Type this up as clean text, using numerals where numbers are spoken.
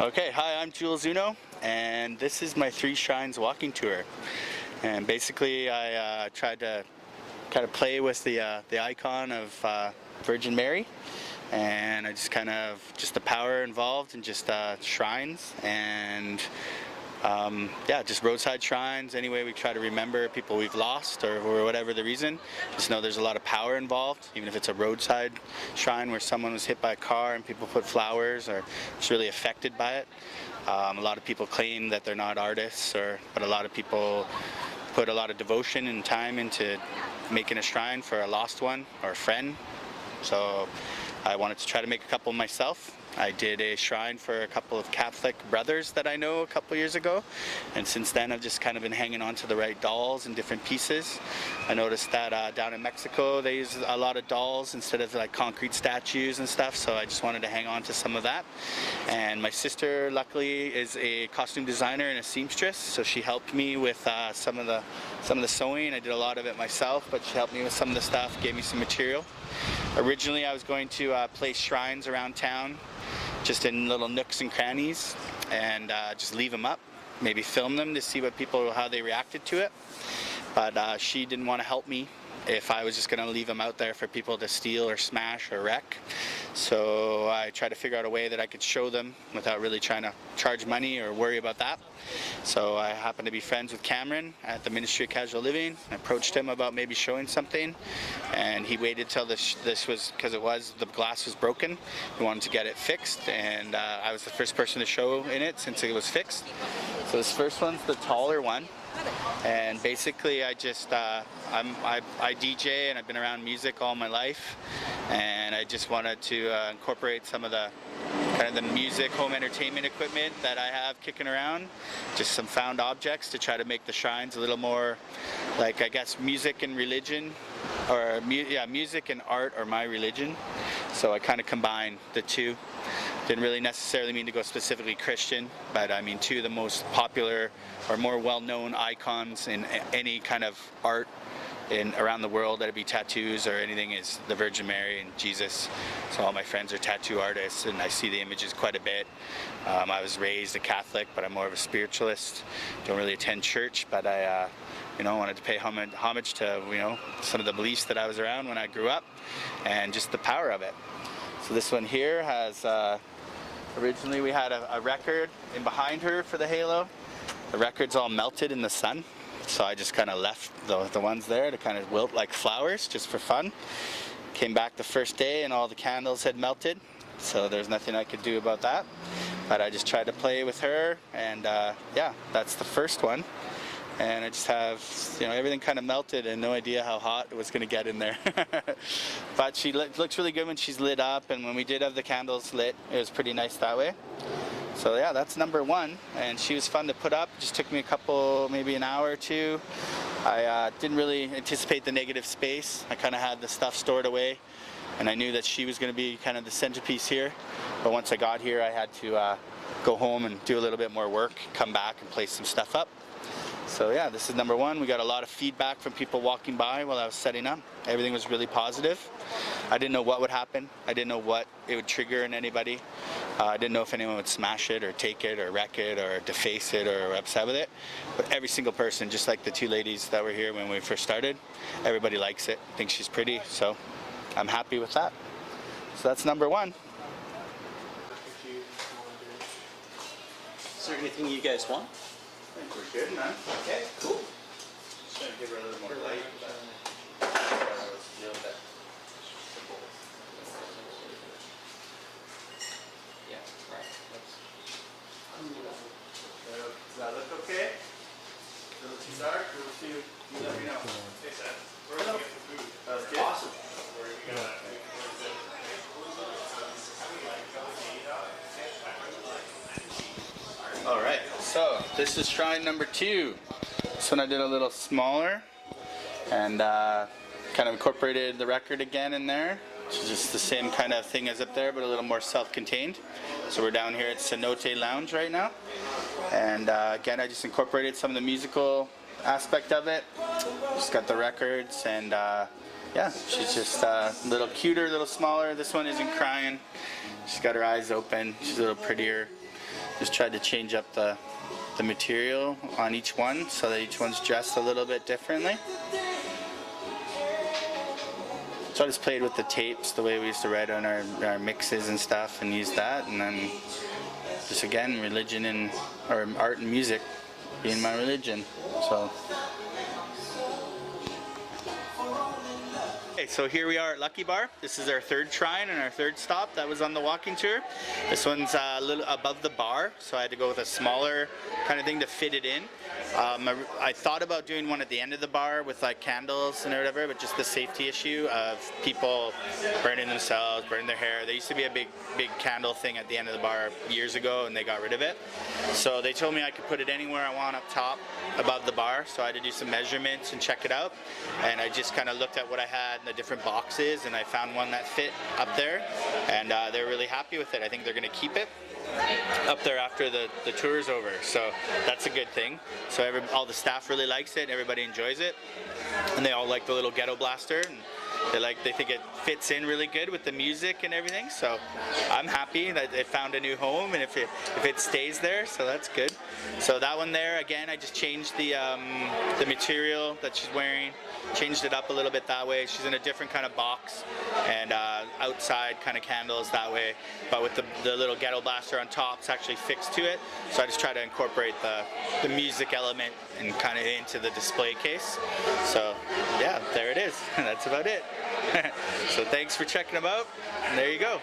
Okay, hi, I'm Jules, and this is my 3 Shrines walking tour. And basically, I tried to kind of play with the icon of Virgin Mary, and I just just the power involved in just shrines and yeah, just roadside shrines. Anyway, we try to remember people we've lost or whatever the reason. Just know there's a lot of power involved, even if it's a roadside shrine where someone was hit by a car and people put flowers or it's really affected by it. A lot of people claim that they're not artists, but a lot of people put a lot of devotion and time into making a shrine for a lost one or a friend. So I wanted to try to make a couple myself. I did a shrine for a couple of Catholic brothers that I know a couple years ago, and since then I've just kind of been hanging on to the right dolls and different pieces. I noticed that down in Mexico they use a lot of dolls instead of like concrete statues and stuff, so I just wanted to hang on to some of that. And my sister luckily is a costume designer and a seamstress, so she helped me with some of the sewing. I did a lot of it myself, but she helped me with some of the stuff, gave me some material. Originally I was going to place shrines around town, just in little nooks and crannies, and just leave them up, maybe film them to see how they reacted to it. But she didn't want to help me if I was just going to leave them out there for people to steal or smash or wreck. So I tried to figure out a way that I could show them without really trying to charge money or worry about that. So I happened to be friends with Cameron at the Ministry of Casual Living. I approached him about maybe showing something, and he waited till this was, because the glass was broken. He wanted to get it fixed, and I was the first person to show in it since it was fixed. So this first one's the taller one. And basically I just I DJ, and I've been around music all my life, and I just wanted to incorporate some of the kind of the music home entertainment equipment that I have kicking around, just some found objects, to try to make the shrines a little more like, I guess, music and religion, or music and art are my religion. So I kind of combine the two. Didn't really necessarily mean to go specifically Christian, but I mean two of the most popular or more well-known icons in any kind of art around the world, that it be tattoos or anything, is the Virgin Mary and Jesus. So all my friends are tattoo artists, and I see the images quite a bit. I was raised a Catholic, but I'm more of a spiritualist. Don't really attend church, but I wanted to pay homage to some of the beliefs that I was around when I grew up, and just the power of it. So this one here has, originally we had a record in behind her for the halo. The record's all melted in the sun, so I just kind of left the ones there to kind of wilt like flowers, just for fun. Came back the first day and all the candles had melted, so there's nothing I could do about that. But I just tried to play with her, and yeah, that's the first one. And I just have, everything kind of melted and no idea how hot it was going to get in there. But she looks really good when she's lit up, and when we did have the candles lit, it was pretty nice that way. So yeah, that's number 1, and she was fun to put up. Just took me maybe an hour or two. I didn't really anticipate the negative space. I kind of had the stuff stored away, and I knew that she was going to be kind of the centerpiece here. But once I got here, I had to go home and do a little bit more work, come back and place some stuff up. So yeah, this is number 1. We got a lot of feedback from people walking by while I was setting up. Everything was really positive. I didn't know what would happen. I didn't know what it would trigger in anybody. I didn't know if anyone would smash it or take it or wreck it or deface it or upset with it. But every single person, just like the 2 ladies that were here when we first started, everybody likes it, thinks she's pretty, so I'm happy with that. So that's number 1. Is there anything you guys want? I think we're good, man. Okay, cool. Just trying to give her a little more light. Yeah, right. Does that look okay? A little too dark? A little too... You let me know. Okay, Seth. We're going to get the food. That's good. Awesome. Alright, so this is shrine number 2. This one I did a little smaller, and kind of incorporated the record again in there. It's just the same kind of thing as up there, but a little more self-contained. So we're down here at Cenote Lounge right now, and again I just incorporated some of the musical aspect of it. Just got the records, and yeah, she's just a little cuter, a little smaller. This one isn't crying. She's got her eyes open. She's a little prettier. just tried to change up the material on each one so that each one's dressed a little bit differently. So I just played with the tapes the way we used to write on our mixes and stuff and use that, and then just again religion and or art and music being my religion. So okay, so here we are at Lucky Bar. This is our third shrine and our third stop that was on the walking tour. This one's a little above the bar, so I had to go with a smaller kind of thing to fit it in. I thought about doing one at the end of the bar with like candles and whatever, but just the safety issue of people burning themselves, burning their hair. There used to be a big candle thing at the end of the bar years ago, and they got rid of it. So they told me I could put it anywhere I want up top above the bar, so I had to do some measurements and check it out. And I just kind of looked at what I had in the different boxes, and I found one that fit up there, and they're really happy with it. I think they're going to keep it up there after the tour is over, so that's a good thing. So all the staff really likes it, and everybody enjoys it, and they all like the little ghetto blaster, and they think it fits in really good with the music and everything. So I'm happy that it found a new home, and if it stays there, so that's good. So that one there, again, I just changed the material that she's wearing, changed it up a little bit that way. She's in a different kind of box, and outside kind of candles that way, but with the little ghetto blaster on top, it's actually fixed to it. So I just try to incorporate the music element and kind of into the display case. So yeah, there it is. That's about it. So thanks for checking them out, and there you go.